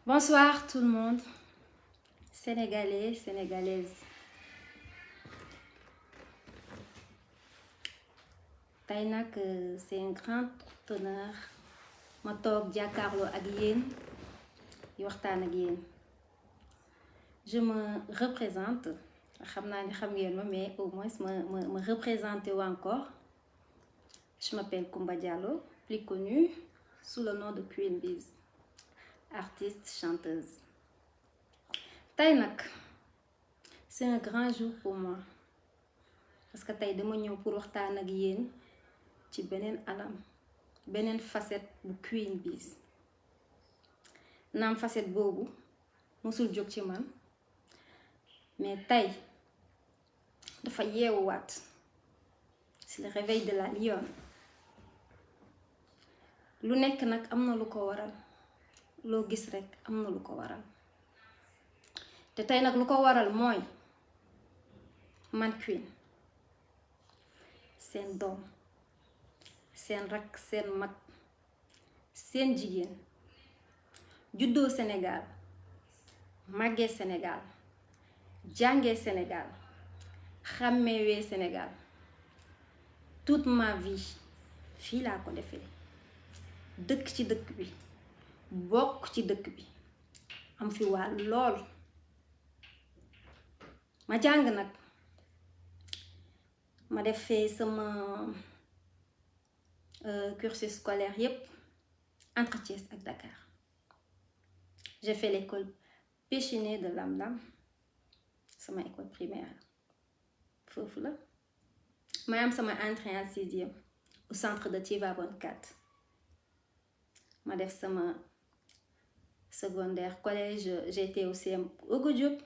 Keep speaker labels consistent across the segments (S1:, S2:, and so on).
S1: Bonsoir tout le monde, Sénégalais, Sénégalaises. Tey nag c'est un grand honneur ma toog jàkkaarloo ak yéen di waxtaan ak yéen. Je me représente, xam naa ni xam ngeen ma mais au moins ma représenter encore. Je m'appelle Coumba Diallo, plus connue sous le nom de Queen Biz, artiste chanteuse. Tey nag c'est un grand jour pour moi parce que tey dama ñëw pour waxtaan ak yéen ci beneen anam, beneen facette bu Queen Biz. Naam facette boobu musul jóg ci man mais tey dafa yeewuwaat. C'est le réveil de la lionne. lu nekk nag am na lu ko waral, loo gis rekk am na lu ko waral. te tey nag lu ko waral mooy man Queen, seen doom, seen rakk, seen mag, seen jigéen, juddoo Sénégal, màggee Sénégal, jàngee Sénégal, xàmmewee Sénégal. Toute ma vie fii laa ko defee, dëkk ci dëkk bi, bokk ci dëkk bi, am fi wàll lool. ma jàng nag, ma defee sama cursus scolaire yépp entre Thiès ak Dakar. J'ai fait l'école Péchiney de Lam-Lam, sama école primaire foofu la. ma am sama entrée en 6e au centre de Tivaouane 4. ma def sama secondaire collège, j'étais au CM Ogo Diop.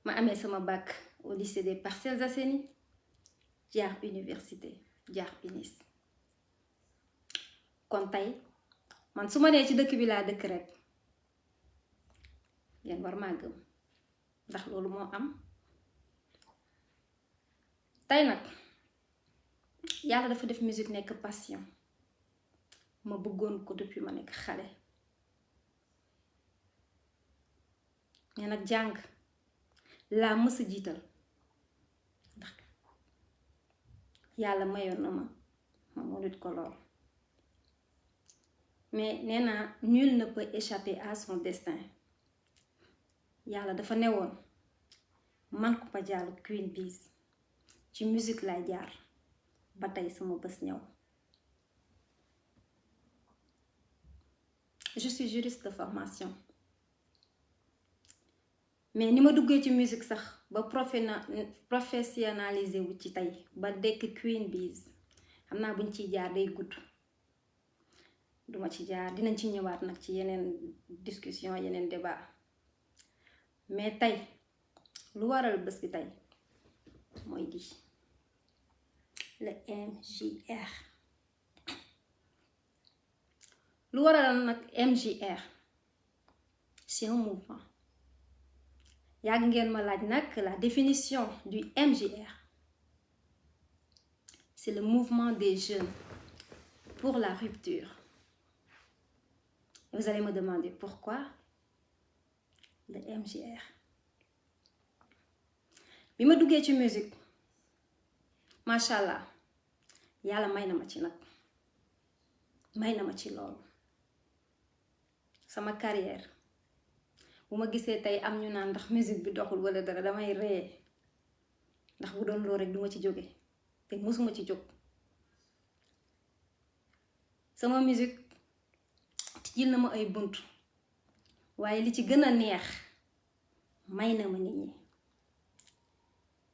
S1: ma amee sama bac au lycée des Parcelles Assainies, jaar université, jaar UNIS. kon tey man su ma nee ci dëkk bi laa dëkk rek yéen war maa gëm, ndax loolu moo am. tey nag yàlla dafa def musique nekk passion, ma bëggoon ko depuis ma nekk xale. mais nag jàng laa mës a jiital ndax yàlla mayoon na ma mënut ko lool. mais nee naa nul ne peut échapper à son destin. yàlla dafa newoon man Coumba Diallo Queen Biz ci musique lay jaar ba tey sama bés ñëw. je suis juriste de formation, mais ni ma duggee ci musique sax ba professionnalisé wu ci tey ba dekk Queen Biz, xam naa buñ ciy jaar day gudd, duma ci jaar, dinañ ci ñëwaat nag ci yeneen discussion, yeneen débat. mais tey lu waral bés bi tey mooy di le MJR. lu waral nag MJR, c'est un mouvement. yàgg ngeen ma laaj nag la définition du MJR. c'est le mouvement des jeunes pour la rupture. Et vous allez me demander pourquoi le MJR. bi ma duggee ci musique, macha allah, yàlla may na ma ci nag, may na ma ci loolu. sama carrière bu ma gisee tey am ñu naan ndax musique bi doxul wala dara, damay ree, ndax bu doon loolu rek duma ci jóge, te mësuma ci jóg. sama musique tijjil na ma ay bunt, waaye li ci gën a neex may na ma nit ñi.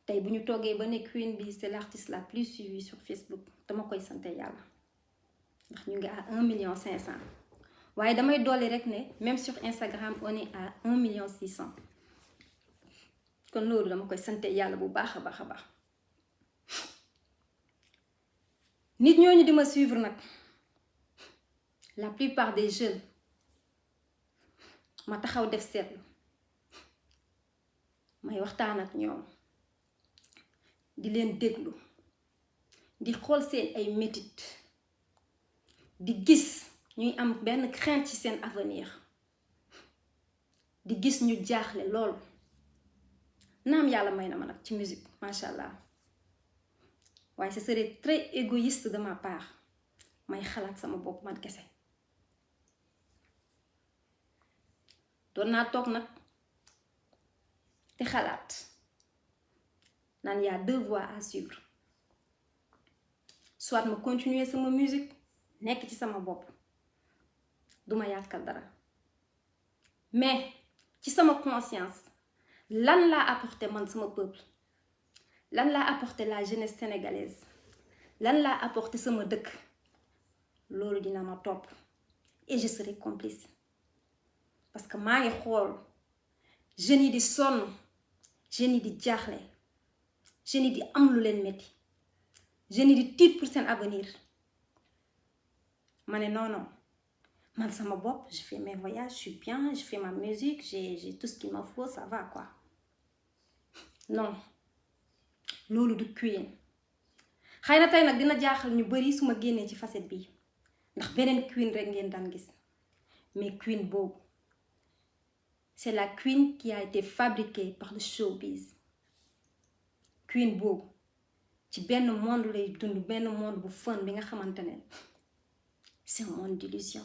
S1: tey bu ñu toogee ba ne Queen Biz c'est l'artiste la plus suivie sur Facebook, dama koy sante yàlla, ndax ñu ngi à 1,5 million. waaye damay dolli rek ne même sur Instagram on est à 1,6 million. kon loolu dama koy sante yàlla bu baax a baax a baax. nit ñooñu di ma suivre nag, la plupart des jeunes, ma taxaw def seetlu, may waxtaan ak ñoom, di leen déglu, di xool seen ay métit, di gis ñuy am benn crainte ci seen avenir di gis ñu jaaxle lool naam yàlla may na ma nag ci musique macha allah waaye ce serait très égoïste de ma part may xalaat sama bopp man kese doon naa toog nag te xalaat naan y a deux voies à suivre soit ma continuer sama musique nekk ci sama bopp duma yàkkal dara mais ci sama conscience lan laa apporté man sama peuple lan laa apporté la jeunesse sénégalaise lan laa apporté sama dëkk loolu dina ma topp et je serai complice parce que maa ngi xool jeunes yi di sonn jeunes yi di jaaxle jeunes yi di am lu leen metti jeunes yi di tiit pour seen avenir ma ne non man sama bopp je fais mes voyages je suis bien je fais ma musique j'ai tout ce qu'il me faut ça va quoi non loolu du Queen xëy na tey nag dina jaaxal ñu bari su ma génnee ci facette bi ndax beneen Queen rek ngeen daan gis mais Queen boobu c'est la Queen qui a été fabriquée par le showbiz Queen boobu ci benn monde lay dund benn monde bu fun bi nga xamante ne c'est un monde d'illusion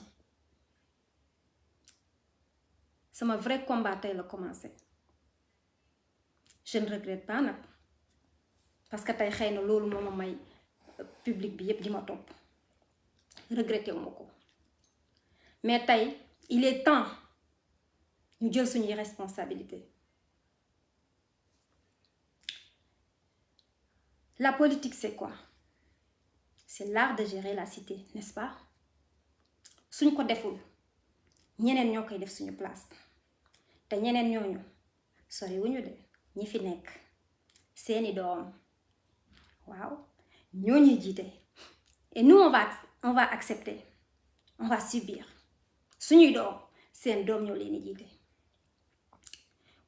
S1: sama vrai combat tey la commencé je ne regrette pas nag parce que tey xëy na loolu moo ma may public bi yépp di ma topp regretté wu ma ko mais tey il est temps ñu jël suñuy responsabilité la politique c'est quoi c'est l'art de gérer la cité n'est-ce pas suñ ko deful ñeneen ñoo koy def suñu place te ñeneen ñooñu sori wuñu de ñi fi nekk seeni doom waaw ñoo ñuy jiite et nous on va accepter on va subir suñuy doom seen doom ñoo leen di jiite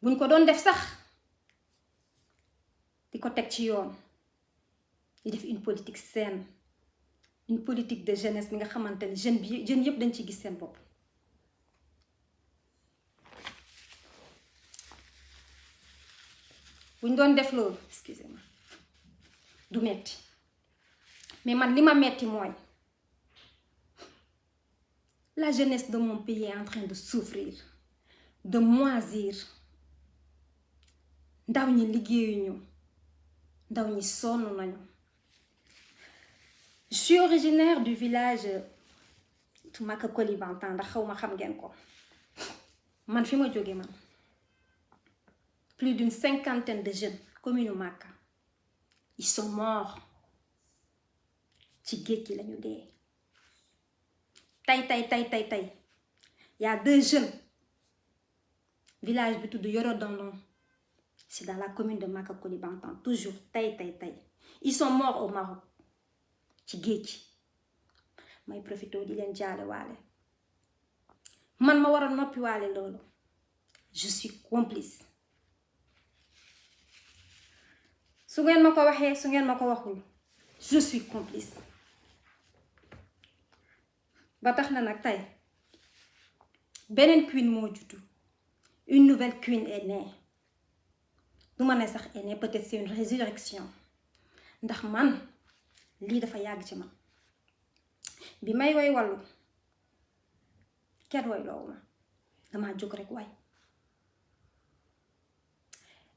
S1: buñ ko doon def sax di ko teg ci yoon di def une politique saine une politique de jeunesse bi nga xamante ne jeunes yëpp dañ ci gis seen bopp buñ doon def loolu excusez-moi du metti mais man li ma metti mooy la jeunesse de mon pays est en train de souffrir de moisir ndaw ñi liggéeyuñu ndaw ñi sonn nañu je suis originaire du village Maka Koulibantang ndax xaw ma xam ngeen ko man fi ma jóge man plus d'une 50aine de jeunes commune Maka ils sont morts ci géej gi lañu dee tey y a 2 jeunes village bi tudd Yorodondon c'est dans la commune de Maka Koulibantang toujours tey ils sont morts au Maroc ci géej gi may profité di leen jaale waale man ma war a noppi waale loolu je suis complice su ngeen ma ko waxee su ngeen ma ko waxul je suis complice ba tax na nag tey beneen Queen moo juddu une nouvelle Queen est née du ma ne sax est née peut-être c'est une résurrection ndax man lii dafa yàgg ci man bi may woy wàllu kenn woy loowu ma dama jóg rek way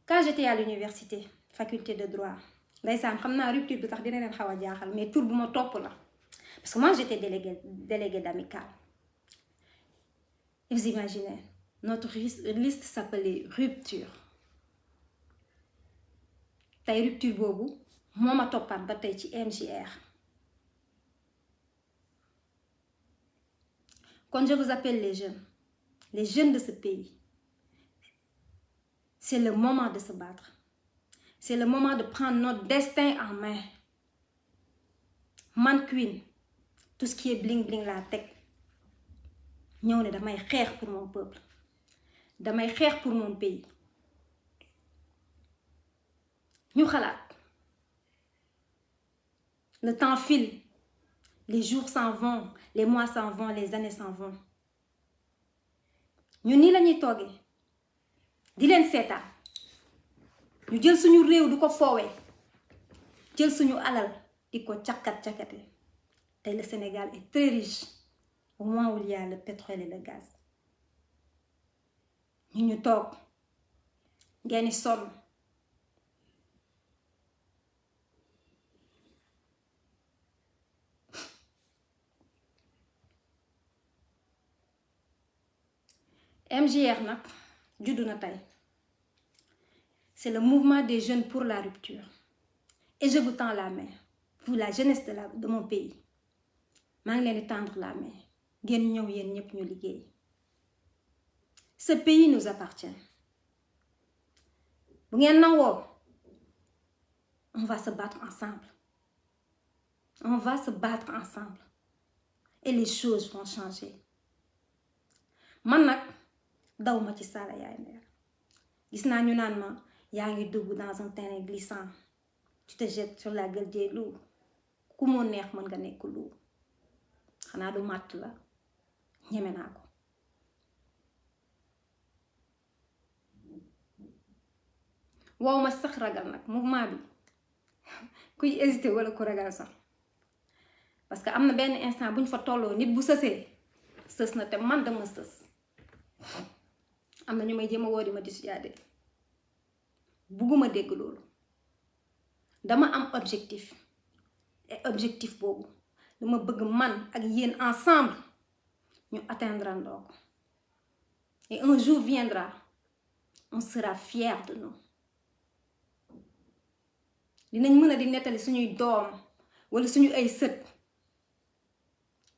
S1: quand j'étais à l'université faculté de droit ndeysaan xam naa rupture bi tax dina leen xaw a jaaxal mais tur bu ma topp la parce que moi j'étais déléguée d'amicale et vous imaginez notre liste s'appelait rupture tey rupture boobu moo ma toppaat ba tey ci MJR quand je vous appelle les jeunes de ce pays c'est le moment de se battre c'est le moment de prendre notre destin en main man Queen tout ce qui est bling bling laa teg ñëw ne damay xeex pour mon peuple damay xeex pour mon pays ñu xalaat le temps file les jours s'en vont les mois s'en vont les années s'en vont ñun nii lañuy toogee di leen seetaan ñu jël suñu réew du ko foowee jël suñu alal di ko cakkat-cakkate tey le Sénégal est très riche au moment où il y a le pétrole et le gaz ñu toog ngeen di sonn MJR nag juddu na tey c'est le mouvement des jeunes pour la rupture et je vous tends la main vous la jeunesse de mon pays maa ngi leen di tendre la main ngeen ñëw yéen ñëpp ñu liggéey ce pays nous appartient bu ngeen nangoo on va se battre ensemble et les choses vont changer man nag daw ma ci sala yaay meer gis naa ñu naan ma yaa ngi dugg dans un terrain glissant tu te jettes sur la gueule des loups ku moo neex mën nga nekk loup xanaa du màtt la ñeme naa ko wow ma sax ragal nag mouvement bi kuy hésité wala ku ragal sax parce que am na benn instant buñ fa tolloo nit bu sësee sës na te man dama sës am na ñu may jéem a woo di ma dissuadé bugguma dégg loolu dama am objectif et objectif boobu dama bëgg man ak yéen ensemble ñu atteindre ndoo ko et un jour viendra on sera fiers de nous dinañ mën a di nettali suñuy doom wala suñu ay sët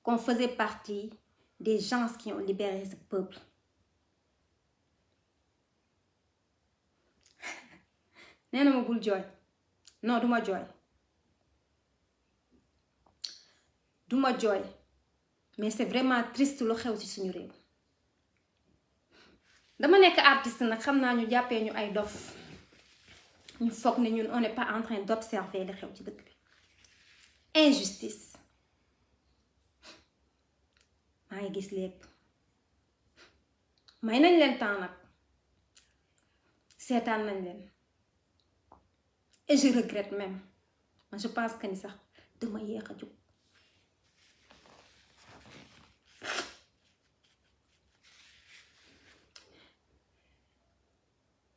S1: qu'on faisait partie des gens qui ont libéré ce peuple nee na ma bul jooy non duma jooy mais c'est vraiment triste lu xew ci suñu réew dama nekk artiste nag xam naa ñu jàppee ñu ay dof ñu foog ne ñun on n'est pas en train d'observer li xew ci dëkk bi injustice maa ngi gis lépp may nañ leen temps nag seetaan nañ leen et je regrette même man je pense que ni sax dama yéex a jóg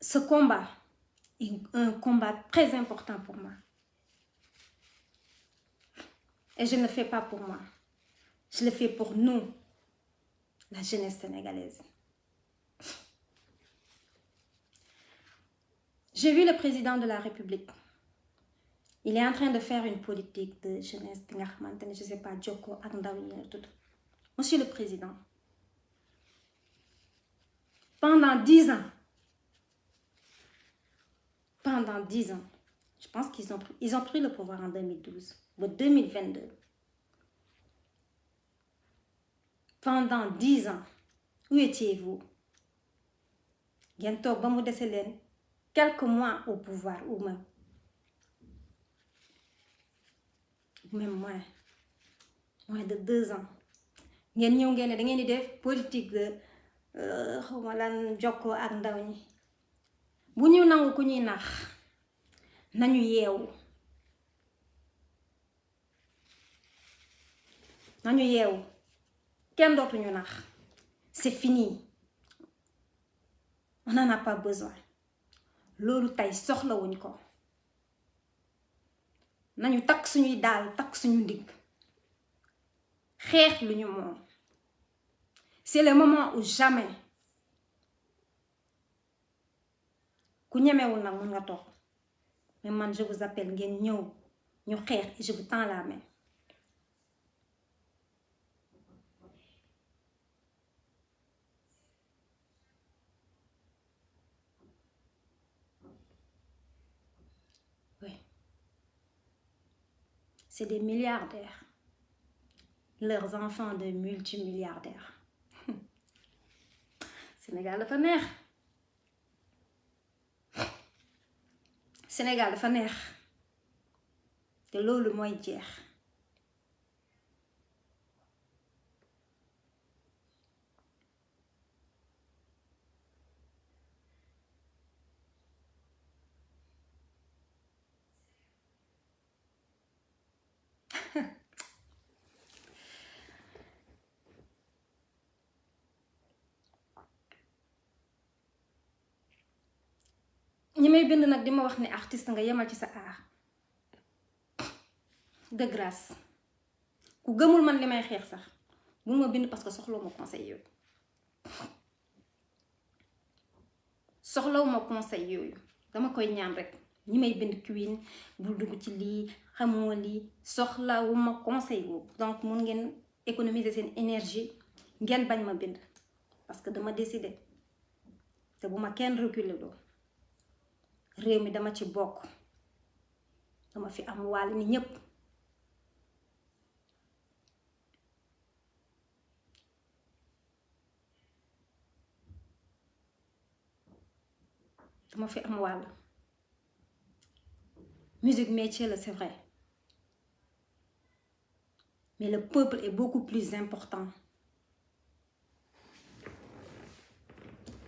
S1: ce combat est un combat très important pour moi et je ne le fais pas pour moi je le fais pour nous la jeunesse sénégalaise. J'ai vu le président de la République. Il est en train de faire une politique de jeunesse, je ne sais pas, Joko, Akndawi, tout. Monsieur le Président, pendant 10 ans, je pense qu'ils ont pris le pouvoir en 2012, ou 2022. Pendant 10 ans, où étiez-vous? Bientôt, ba mu dese leen quelques mois au pouvoir, ou même moins de 2 ans. Ngeen ñëw ngeen ne da ngeen di def politique de xawma lan jokkoo ak ndaw ñi bu ñu nangu ku ñuy nax nañu yeewu kenn dootuñu nax c'est fini on n'en a pas besoin loolu tey soxlawuñ ko nañu takk suñuy daal takk suñu ndigg xeex lu ñu moom c'est le moment où jamais ku ñemewul nag mun nga toog mais man je vous appelle ngeen ñëw ñu xeex et je vous tends la main. Oui. C'est des milliardaires. Leurs enfants de multimilliardaires. Sénégal dafa neex. Sénégal dafa neex. te loolu mooy jeex. may bind nag di ma wax ne artiste nga yemal ci sa art de grâce ku gëmul man li may xeex sax bul ma bind parce que soxlawuma conseil yooyu dama koy ñaan rek ñi may bind Queen bul dugg ci lii xamoo lii soxlawuma conseil boobu. Donc mun ngeen économiser seen énergie ngeen bañ ma bind parce que dama décider te bu ma kenn reculer loo réew mi dama ci bokk dama fi am wàll ni ñépp. dama fi am wàll musique métier la c'est vrai mais le peuple est beaucoup plus important.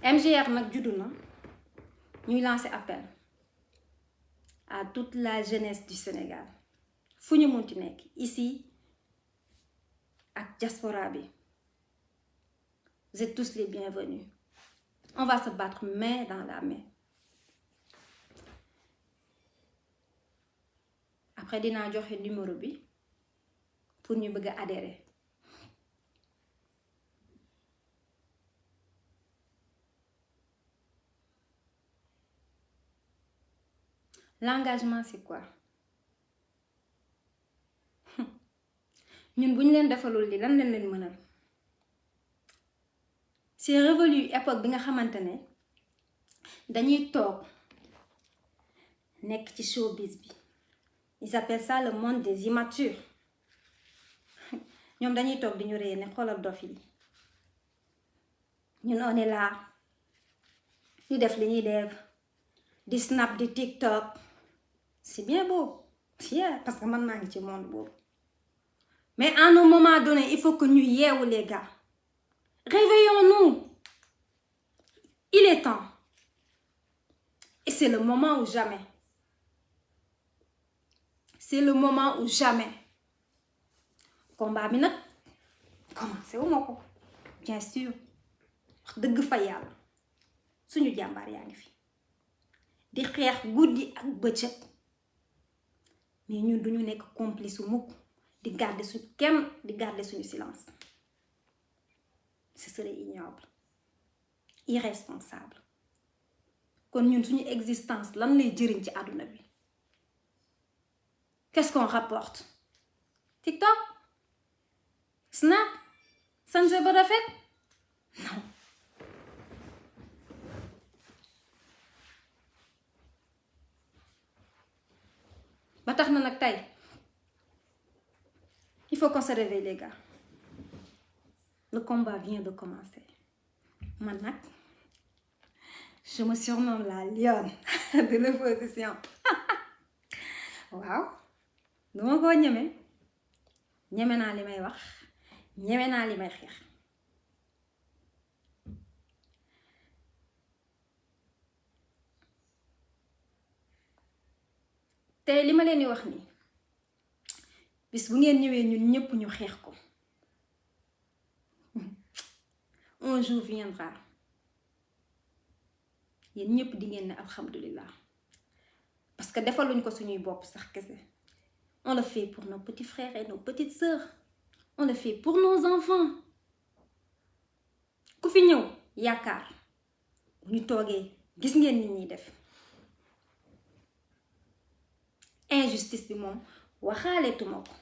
S1: MGR nag juddu na ñuy lancer appel à toute la jeunesse du Sénégal fu ñu munti nekk ici ak diaspora bi vous êtes tous les bienvenus. On va se battre main dans la main. Après dinaa joxe numéro bi pour ñu bëgg a adhérer. L'engagement c'est quoi? ñun bu ñu leen defalul li lan leen leen mënal. C'est révolu époque bi nga xamante ne dañuy toog nekk ci showbiz bi. Ils appellent ça le monde des immatures. ñoom dañuy toog di ñu ree ne xoolal dof yi ñun on est là di def li ñuy def di snap di TikTok c'est bien beau yeah parce que man maa ngi ci monde boobu mais à un moment donné il faut que ñu yeewu les gars réveillons-nous il est temps et c'est le moment ou jamais. C'est le moment ou jamais. Combat bi nag commencé wu ma ko bien sûr wax dëgg fa yàlla suñu jàmbaar yaa ngi fi di xeex guddi ak bëccëg mais ñun duñu nekk complice mukk di garder suñu silence. Ce serait ignoble irresponsable kon ñun suñu existence lan lay jëriñ ci àdduna bi. Qu'est-ce qu'on rapporte? TikTok? Snap? Sanjay ba rafet? Non. ba tax na nag tey il faut qu'on se réveille les gars. Le combat vient de commencer. Man nag je me surnomme la lionne de l'opposition. waaw. duma koo ñeme naa li may wax ñeme naa li may xeex te li ma leen di wax nii bis bu ngeen ñëwee ñun ñëpp ñu xeex ko un jour viendra yéen ñëpp di ngeen ne alhamdulillah parce que defaluñ ko suñuy bopp sax kese. On le fait pour nos petits frères et nos petites sœurs. On le fait pour nos enfants. ku fi ñëw yaakaar bu ñu toogee gis ngeen nit ñuy def injustice bi moom waxaaleetuma ko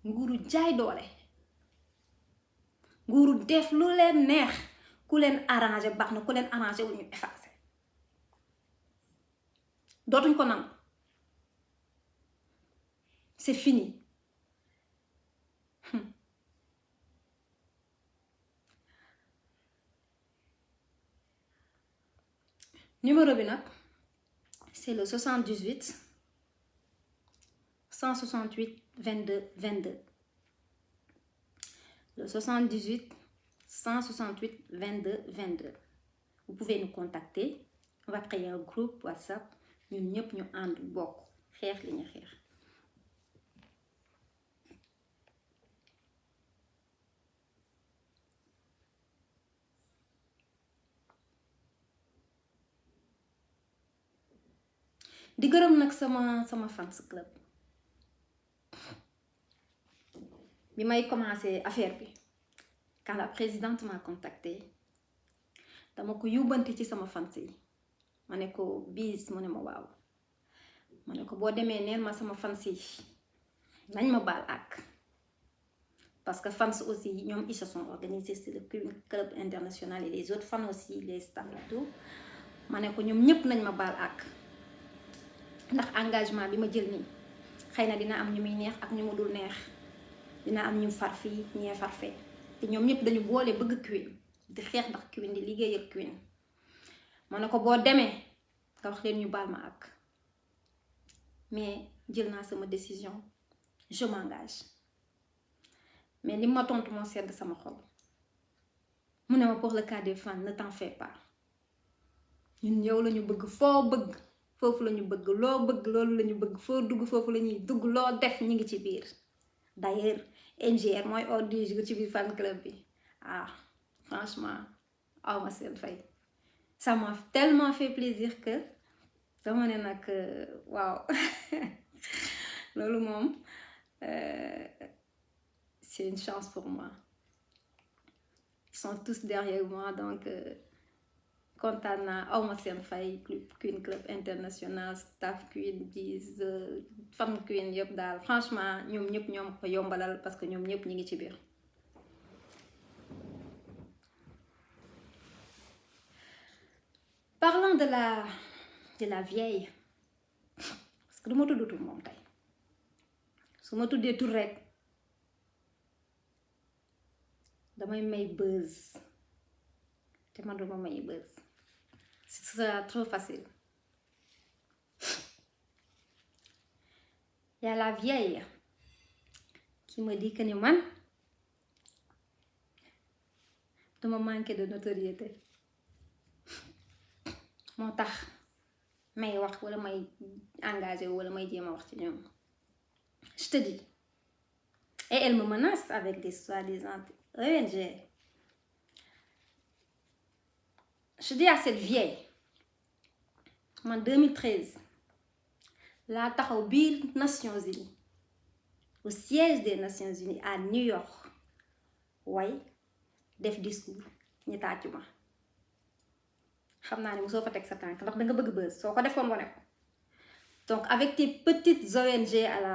S1: nguuru jaay doole nguuru def lu leen neex ku leen arrangé baax na ku leen arrangé wu ñu effacé dootuñ ko nangu. C'est fini. Numéro bi nag c'est le 78 168 22 22. Le 78 168 22 22. Vous pouvez nous contacter. On va créer un groupe WhatsApp. ñun ñëpp ñu ànd bokk xeex li ñu xeex. di gërëm nag sama fans club bi may commencé affaire bi quand la présidente m'a contacté dama ko yóbbante ci sama fans yi ma ne ko bis mu ne ma waaw ma ne ko boo demee neen ma sama fans yi nañ ma baal ak parce que fans aussi ñoom ils se sont organisés sur le club international et les autres fans aussi les staff et tout ma ne ko ñoom ñëpp nañ ma baal ak ndax engagement bi ma jël nii xëy na dina am ñu muy neex ak ñu mu dul neex dina am ñu far fii ñee far fee te ñoom ñëpp dañu boole bëgg Queen di xeex ndax Queen di liggéey ak Queen ma ne ko boo demee nga wax leen ñu baal ma ak mais jël naa sama décision je m'engage mais li ma tontu moo sedd sama xol mu ne ma pour le cas des fans ne t'en fais pas ñun yow lañu bëgg foo bëgg foofu lañu bëgg loo bëgg loolu lañu bëgg foo dugg foofu lañuy dugg loo def ñi ngi ci biir d'ailleurs NGR mooy ordre du jour ci biir fan club bi franchement awma seen fay ça m'a tellement fait plaisir que dama ne nag waaw loolu moom c'est une chance pour moi ils sont tous derrière moi donc kontaan naa awma seen fay Queen Club International staff Queen bis fan Queen yëpp daal franchement ñoom ñëpp ñoom ko yombalal parce que ñoom ñëpp ñi ngi ci biir parlant de la vieille parce que du ma tudd tur moom tey su ma tuddee tur rek damay may buzz te man duma may buzz ce sera trop facile. Il y a la vieille qui me dit que ni man dama manquer de notoriété moo tax may wax wala may engagé wala may jéem a wax ci ñoom je te dis et elle me menace avec des soi-disant ONG. Je dis à cette vieille en 2013 laa taxaw biir Nations Unies au siège des Nations Unies à New York way def discours ñu tàccu ma xam naa ne mosoo fa teg sa tànk ndax danga bëgg buzz soo ko defoon wane ko donc avec tes petites ONG à la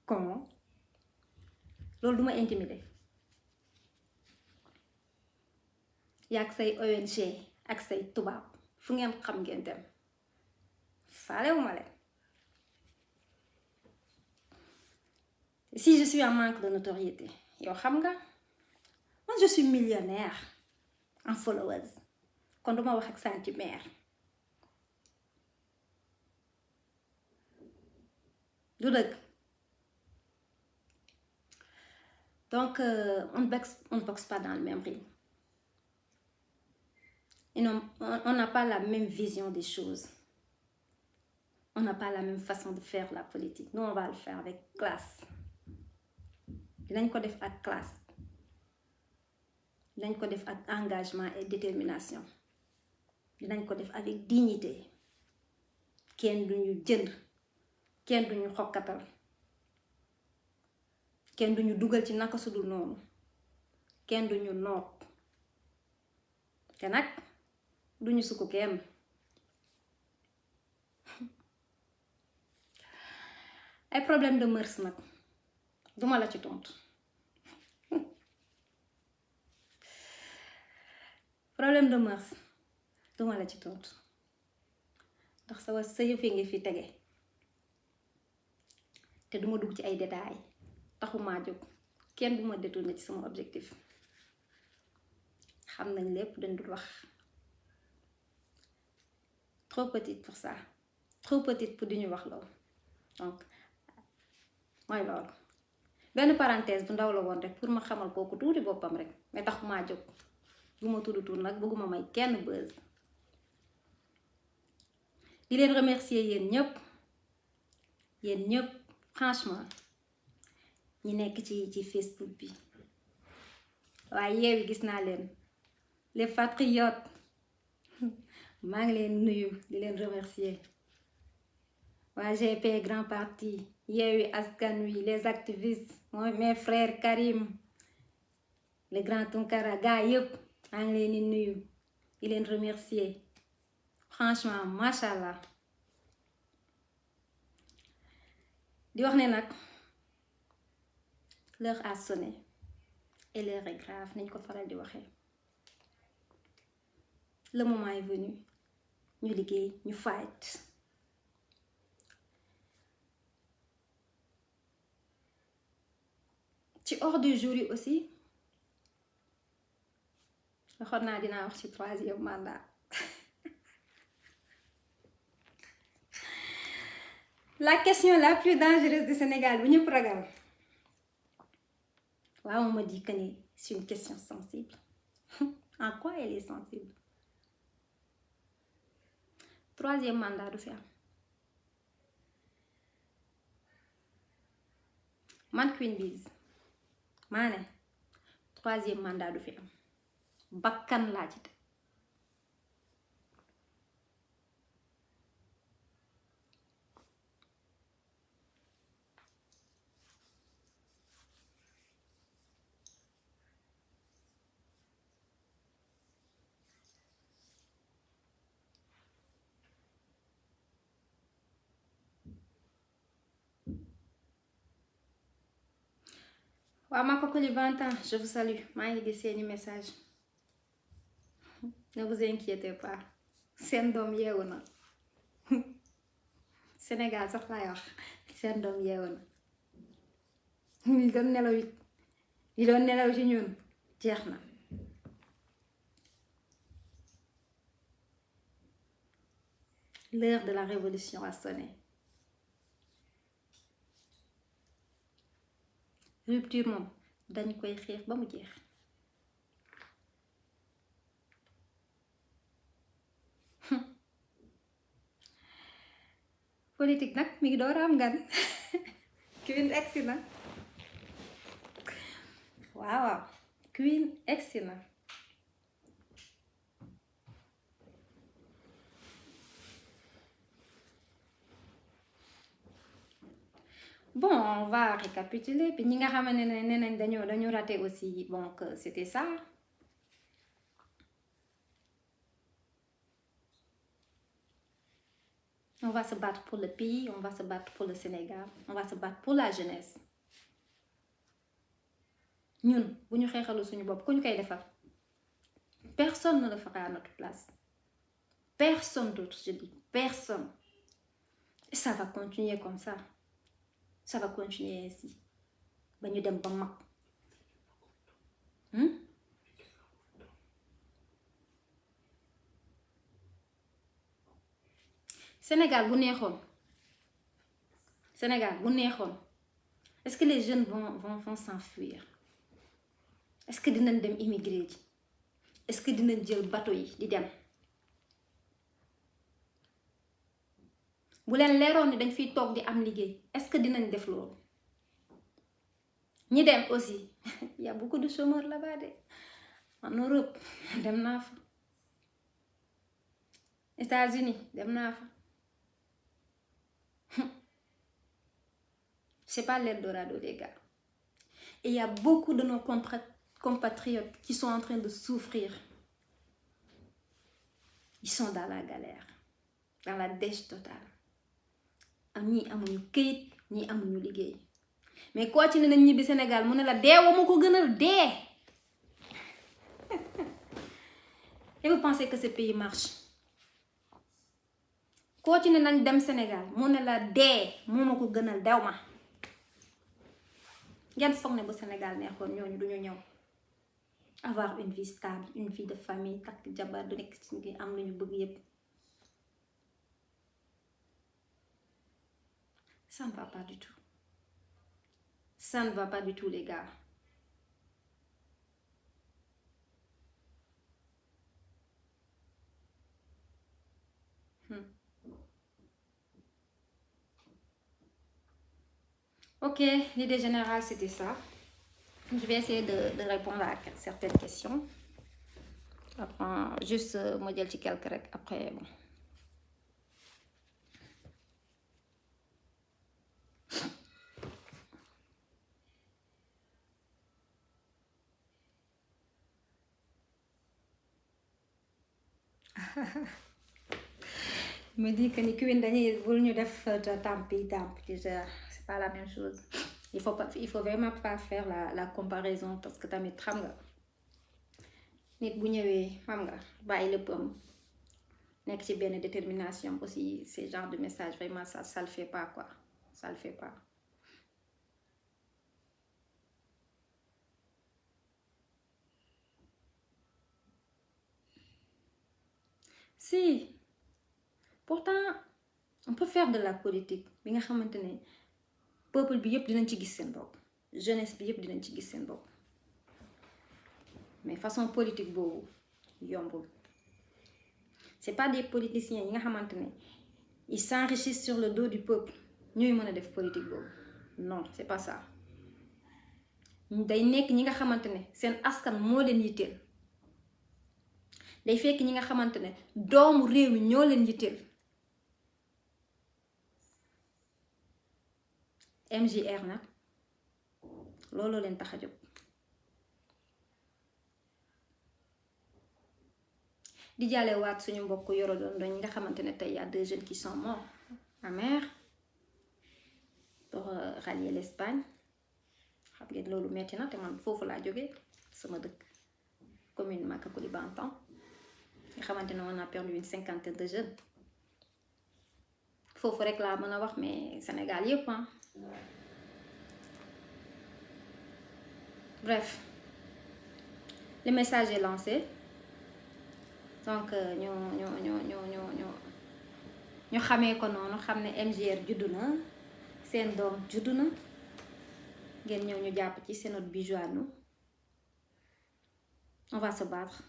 S1: con loolu duma intimider yaag say ONG ak say tubaab fu ngeen xam ngeen dem faalewuma leen si je suis en manque de notoriété yow xam nga man je suis millionnaire en followers kon duma wax ak centimètre du dëgg donc on ne boxe pas dans le même ring. Et non, on n'a pas la même vision des choses. On n'a pas la même façon de faire la politique. Nous, on va le faire avec classe. Dinañ ko def ak classe. Dinañ ko def ak engagement et détermination. Dinañ ko def avec dignité. Kenn duñu jënd. Kenn duñu xokkatal. Kenn duñu dugal ci naka sudul noonu. Kenn duñu noot. Te nag duñu sukku kenn ay problème de mœurs nag duma la ci tontu problème de mœurs duma la ci tontu ndax sa yëfee ngi fi tege te duma dugg ci ay détails taxumaa jóg kenn duma détourné ci sama objectif xam nañ lépp dañ dul wax trop petite pour ça trop petite pour di ñu wax loolu donc mooy loolu benn parenthèse bu ndaw la woon rek pour ma xamal kooku tuuti boppam rek mais taxumaa jóg bu ma tudd tur nag bëgguma may kenn buzz di leen remercier yéen ñëpp franchement ñi nekk ci Facebook bi waaye Yewwi gis naa leen les patriotes maa ngi leen nuyu di leen remercier waa GP Grand Parti Yewwi Askan Wi les activistes mooy mes frères Karim le grand Tunkara gars yëpp maa ngi leen di nuyu di leen remercier franchement machallah di wax ne nag l'heure a sonné et l'heure est grave nañ ko faral di waxee le moment est venu ñu liggéey ñu fight ci ordre du jour yi aussi waxoon naa dinaa wax ci 3e mandat la question la plus dangereuse du Sénégal bu ñëpp ragal waaw on me dit que ni c'est une question sensible en quoi elle est sensible 3e mandat du fi am man Queen Biz maa ne 3e mandat du fi am bakkan laa ci te waaw ma Cocoli 20 ans je vous salue maa ngi gis seeni message ne vous inquiétez pas seen doom yeewu na Sénégal sax laay wax seen doom yeewu na li doon nelaw ci ñun jeex na l'heure de la révolution a sonné rupture moom dañ koy xeex ba mu jeex politique nag mi ngi door a am gan Queen egsi na waaw Queen egsi na bon on va récapituler puis ñi nga xamante ne nee nañ dañu raté aussi bon que c'était ça on va se battre pour le pays on va se battre pour le Sénégal on va se battre pour la jeunesse ñun bu ñu xeexalu suñu bopp ku ñu koy defal personne ne le fera à notre place personne d'autre je dis personne et ça va continuer comme ça va continuer ainsi ba ñu dem ba mag Sénégal bu neexoon est-ce que les jeunes vont s'enfuir est-ce que dinañ dem immigrer ji est-ce que dinañ jël bateau yi di dem bu leen leeroon ni dañ fiy toog di am liggéey est-ce que dinañ def loolu ñi dem aussi y a beaucoup de chômeurs là-bas de en Europe dem naa fa États-Unis dem naa fa c'est pas l'Eldorado les gars et il y a beaucoup de nos compatriotes qui sont en train de souffrir ils sont dans la galère dans la dèche totale ñii amuñu këyit ñii amuñu liggéey mais koo ci ne nañ ñibbi Sénégal mu ne la deewa ma ko gënal dee et vous pensez que ce pays marche koo ci ne nañ dem Sénégal mu ne la dee moo ma ko gënal dew ma ngeen foog ne bu Sénégal neexoon ñooñu duñu ñëw avoir une vie stable une vie de famille takk jabar du nekk ci ngi am lu ñu bëgg yépp ça ne va pas du tout ça ne va pas du tout les gars ok l'idée générale c'était ça je vais essayer de répondre à certaines questions après juste ma jël ci quelque rek après bon. me dit que ni Queen dañuy bul ñu def tampi c'est pas la même chose. Il faut vraiment pas faire la comparaison parce que tamit xam nga nit bu ñëwee xam nga bàyyi léppam nekk ci benn détermination aussi ce genre de message vraiment ça le fait pas quoi, ça le fait pas. Si pourtant on peut faire de la politique bi nga xamante ne peuple bi yëpp dinañ ci gis seen bopp, jeunesse bi yëpp dinañ ci gis seen bopp, mais façon politique boobu yombul. C'est pas des politiciens yi nga xamante ne ils s'enrichissent sur le dos du peuple ñooy mën a def politique boobu, non c'est pas ça. day nekk ñi nga xamante ne seen askan moo leen yitteel, day fekk ñi nga xamante ne doomu réew mi ñoo leen yitteel. MJR nag looloo leen tax a jóg. di jàlle waat suñu mbokk yoro doon ñi nga xamante ne tey y a 2 jeunes qui sont morts en mer pour rallier l'Espagne. xam ngeen loolu metti na te man foofu laa jógee sama dëkk commune Maka Koulibantang nga xamante ne on a perdu une 50aine de jeunes. foofu rek laa mën a wax mais Sénégal yépp bref le message est lancé donc ñu xamee ko noonu xam ne MJR juddu na seen doom juddu na ngeen ñëw ñu jàpp ci c'est notre bijou à nous. On va se battre,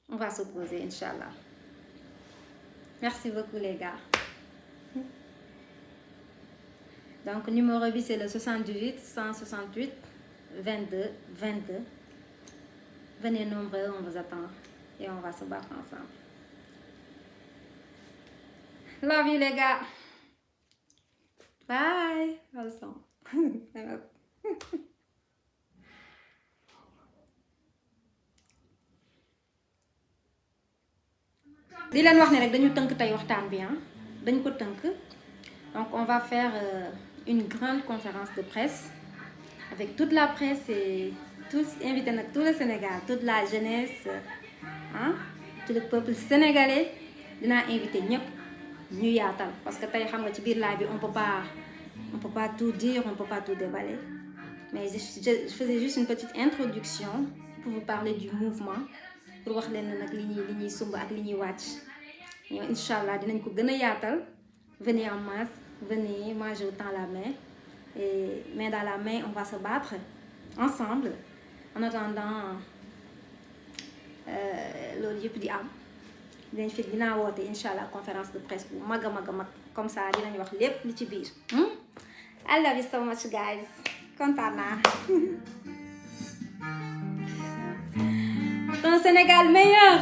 S1: on va s'opposer Inch'Allah. Merci beaucoup les gars. Donc numéro bi c'est le 78 168 22 22. Venez nombreux, on vous attend et on va se battre ensemble. Love you les gars. Bye. di leen wax ne rek dañu tënk tey waxtaan bi dañ ko tënk donc on va faire une grande conférence de presse avec toute la presse et tous invités nag tout le Sénégal, toute la jeunesse tout le peuple sénégalais. dinaa invité ñëpp ñu yaatal parce que tey xam nga ci biir live bi on peut pas tout dire, on peut pas tout déballer, mais je faisais juste une petite introduction pour vous parler du mouvement, pour wax leen nag li ñuy sumb ak li ñuy wàcc ñoo Inch'Allah dinañ ko gën a yaatal. Venez en masse, venez, moi je vous tends la main et main dans la main on va se battre ensemble. En attendant loolu yëpp di am dinañ fi dinaa woote Inch'Allah conférence de presse bu mag a mag comme ça dinañ wax lépp li ci biir. I love you so much guys, kontaan naa. Un Sénégal meilleur.